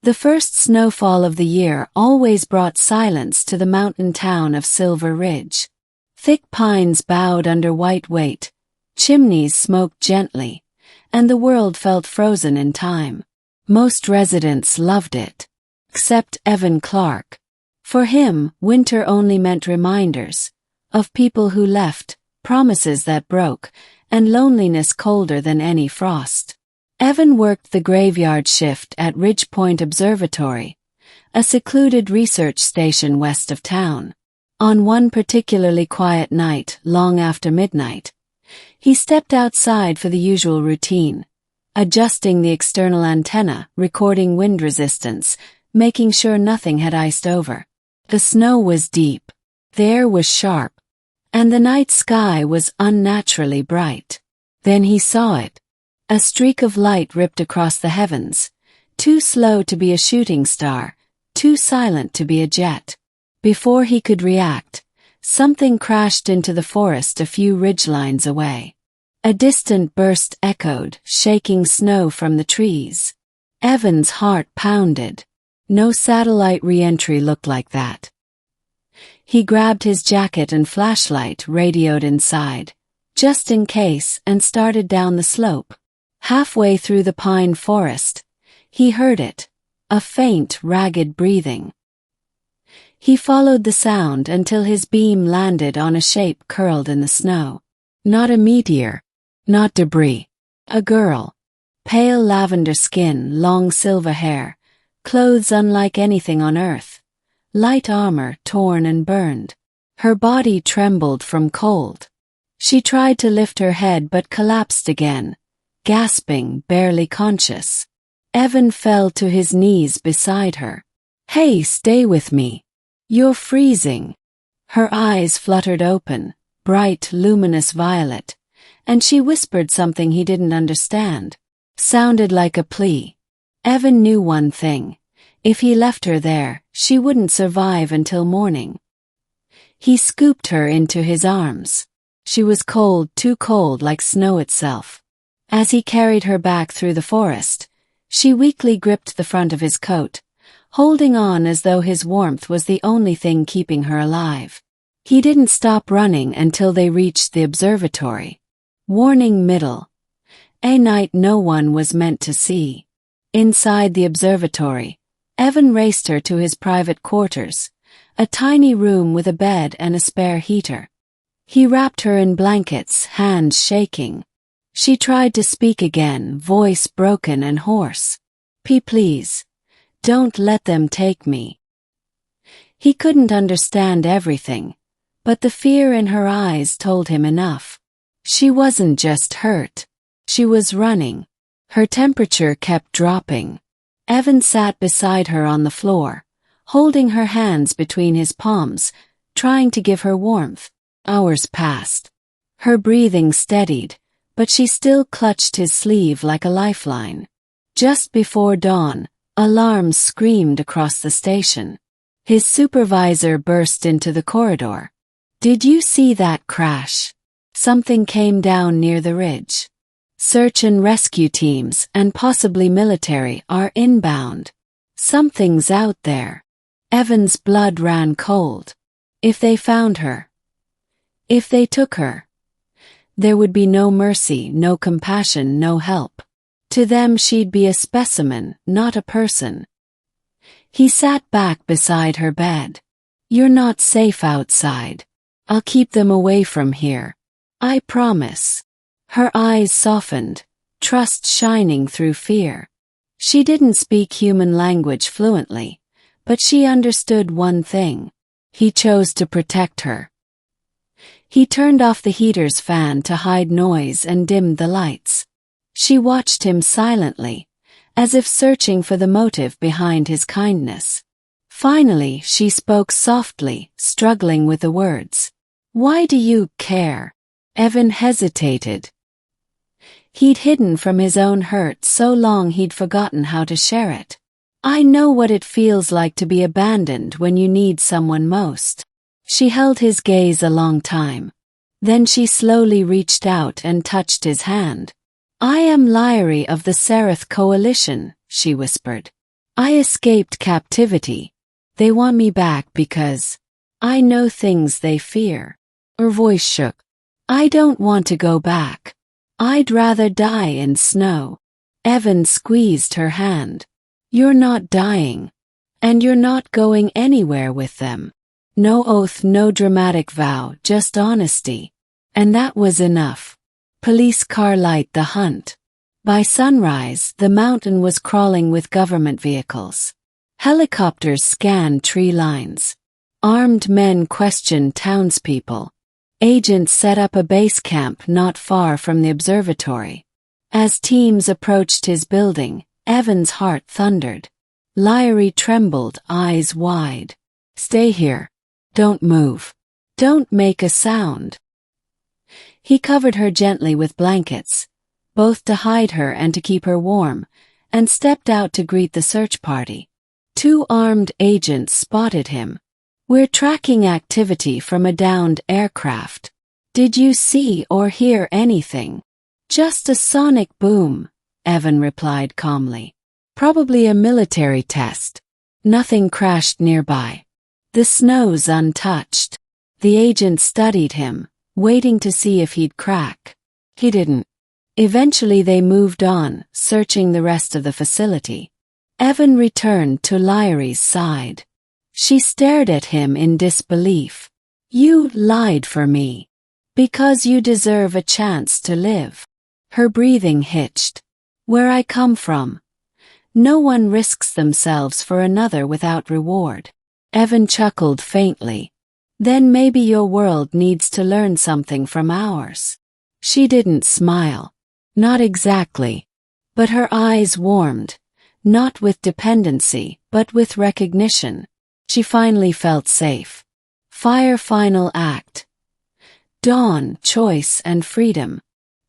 The first snowfall of the year always brought silence to the mountain town of Silver Ridge. Thick pines bowed under white weight, chimneys smoked gently, and the world felt frozen in time. Most residents loved it. Except Evan Clarke. For him, winter only meant reminders of people who left, promises that broke, and loneliness colder than any frost. Evan worked the graveyard shift at Ridge Point Observatory, a secluded research station west of town. On one particularly quiet night, long after midnight, he stepped outside for the usual routine, adjusting the external antenna, recording wind resistance, making sure nothing had iced over. The snow was deep, the air was sharp, and the night sky was unnaturally bright. Then he saw it. A streak of light ripped across the heavens, too slow to be a shooting star, too silent to be a jet. Before he could react, something crashed into the forest a few ridgelines away. A distant burst echoed, shaking snow from the trees. Evan's heart pounded. No satellite re-entry looked like that. He grabbed his jacket and flashlight, radioed inside, just in case, and started down the slope. Halfway through the pine forest, he heard it, a faint, ragged breathing. He followed the sound until his beam landed on a shape curled in the snow. Not a meteor, not debris. A girl. Pale lavender skin, long silver hair, clothes unlike anything on Earth. Light armor torn and burned. Her body trembled from cold. She tried to lift her head but collapsed again, gasping, barely conscious. Evan fell to his knees beside her. "Hey, stay with me. You're freezing." Her eyes fluttered open, bright, luminous violet, and she whispered something he didn't understand. Sounded like a plea. Evan knew one thing. If he left her there, she wouldn't survive until morning. He scooped her into his arms. She was cold, too cold, like snow itself. As he carried her back through the forest, she weakly gripped the front of his coat, holding on as though his warmth was the only thing keeping her alive. He didn't stop running until they reached the observatory. Warning middle. A night no one was meant to see. Inside the observatory, Evan raced her to his private quarters, a tiny room with a bed and a spare heater. He wrapped her in blankets, hands shaking. She tried to speak again, voice broken and hoarse. Please, don't let them take me." He couldn't understand everything, but the fear in her eyes told him enough. She wasn't just hurt. She was running. Her temperature kept dropping. Evan sat beside her on the floor, holding her hands between his palms, trying to give her warmth. Hours passed. Her breathing steadied, but she still clutched his sleeve like a lifeline. Just before dawn, alarms screamed across the station. His supervisor burst into the corridor. "Did you see that crash? Something came down near the ridge. Search and rescue teams, and possibly military, are inbound. Something's out there." Evan's blood ran cold. If they found her, if they took her, there would be no mercy, no compassion, no help. To them she'd be a specimen, not a person. He sat back beside her bed. "You're not safe outside. I'll keep them away from here. I promise." Her eyes softened, trust shining through fear. She didn't speak human language fluently, but she understood one thing. He chose to protect her. He turned off the heater's fan to hide noise and dimmed the lights. She watched him silently, as if searching for the motive behind his kindness. Finally, she spoke softly, struggling with the words. "Why do you care?" Evan hesitated. He'd hidden from his own hurt so long he'd forgotten how to share it. "I know what it feels like to be abandoned when you need someone most." She held his gaze a long time. Then she slowly reached out and touched his hand. "I am Lyrie of the Seraph Coalition," she whispered. I escaped captivity. They want me back because I know things they fear. Her voice shook. I don't want to go back. I'd rather die in snow. Evan squeezed her hand. You're not dying. And you're not going anywhere with them. No oath, no dramatic vow, just honesty. And that was enough. Police car light the hunt. By sunrise, the mountain was crawling with government vehicles. Helicopters scanned tree lines. Armed men questioned townspeople. Agents set up a base camp not far from the observatory. As teams approached his building, Evan's heart thundered. Lyrie trembled, eyes wide. Stay here. Don't move. Don't make a sound. He covered her gently with blankets, both to hide her and to keep her warm, and stepped out to greet the search party. 2 armed agents spotted him. We're tracking activity from a downed aircraft. Did you see or hear anything? Just a sonic boom, Evan replied calmly. Probably a military test. Nothing crashed nearby. The snow's untouched. The agent studied him, waiting to see if he'd crack. He didn't. Eventually they moved on, searching the rest of the facility. Evan returned to Lyrie's side. She stared at him in disbelief. You lied for me. Because you deserve a chance to live. Her breathing hitched. Where I come from. No one risks themselves for another without reward. Evan chuckled faintly. Then maybe your world needs to learn something from ours. She didn't smile. Not exactly. But her eyes warmed. Not with dependency, but with recognition. She finally felt safe. Fire final act. Dawn, choice and freedom.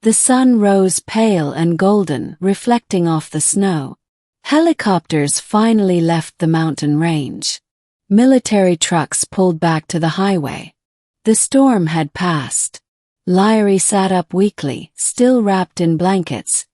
The sun rose pale and golden, reflecting off the snow. Helicopters finally left the mountain range. Military trucks pulled back to the highway. The storm had passed. Lyrie sat up weakly, still wrapped in blankets,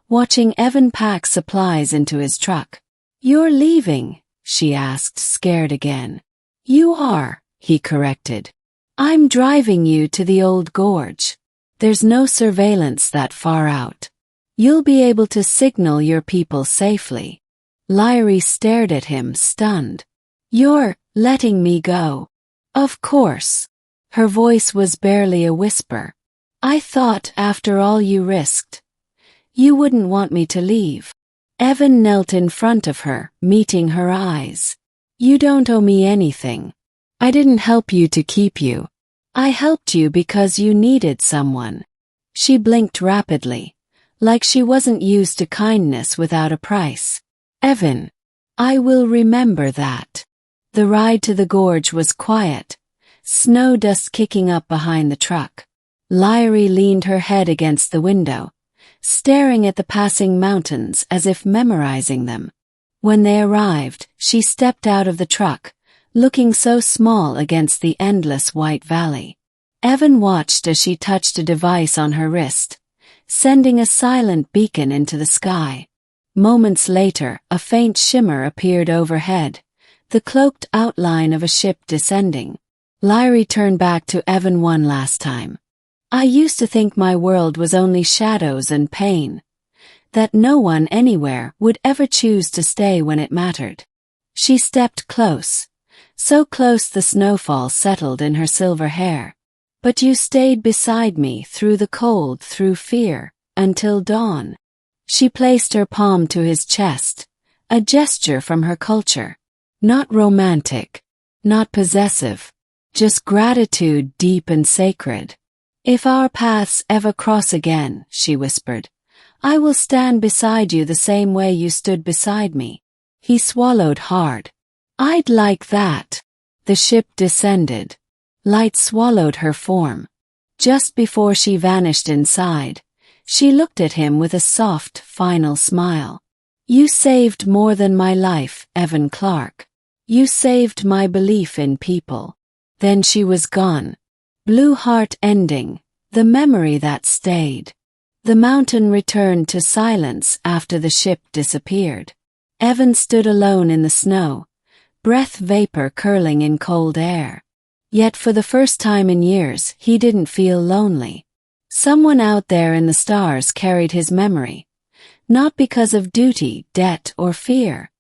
watching Evan pack supplies into his truck. You're leaving? She asked, scared again. You are, he corrected. I'm driving you to the old gorge. There's no surveillance that far out. You'll be able to signal your people safely. Lyrie stared at him, stunned. You're letting me go? Of course. Her voice was barely a whisper. I thought after all you risked, you wouldn't want me to leave. Evan knelt in front of her, meeting her eyes. You don't owe me anything. I didn't help you to keep you. I helped you because you needed someone. She blinked rapidly, like she wasn't used to kindness without a price. Evan, I will remember that. The ride to the gorge was quiet, snow dust kicking up behind the truck. Lyrie leaned her head against the window, staring at the passing mountains as if memorizing them. When they arrived, she stepped out of the truck, looking so small against the endless white valley. Evan watched as she touched a device on her wrist, sending a silent beacon into the sky. Moments later, a faint shimmer appeared overhead, the cloaked outline of a ship descending. Lyrie turned back to Evan one last time. I used to think my world was only shadows and pain, that no one anywhere would ever choose to stay when it mattered. She stepped close, so close the snowfall settled in her silver hair. But you stayed beside me through the cold, through fear, until dawn. She placed her palm to his chest, a gesture from her culture. Not romantic, not possessive, just gratitude deep and sacred. If our paths ever cross again, she whispered, I will stand beside you the same way you stood beside me. He swallowed hard. I'd like that. The ship descended. Light swallowed her form. Just before she vanished inside, she looked at him with a soft, final smile. You saved more than my life, Evan Clarke. You saved my belief in people. Then she was gone. Blue heart ending, the memory that stayed. The mountain returned to silence after the ship disappeared. Evan stood alone in the snow, breath vapor curling in cold air. Yet for the first time in years, he didn't feel lonely. Someone out there in the stars carried his memory, not because of duty, debt, or fear,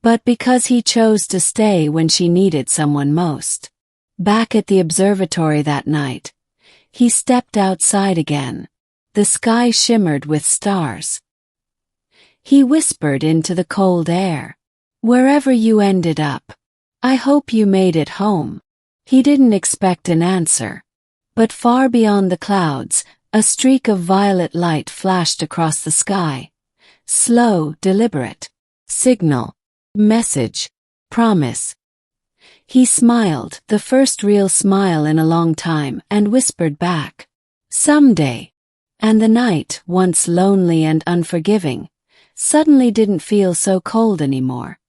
but because he chose to stay when she needed someone most. Back at the observatory that night, he stepped outside again. The sky shimmered with stars. He whispered into the cold air, "Wherever you ended up, I hope you made it home." He didn't expect an answer, but far beyond the clouds, a streak of violet light flashed across the sky. Slow, deliberate. Signal. Message. Promise. He smiled, the first real smile in a long time, and whispered back, "Someday." And the night, once lonely and unforgiving, suddenly didn't feel so cold anymore.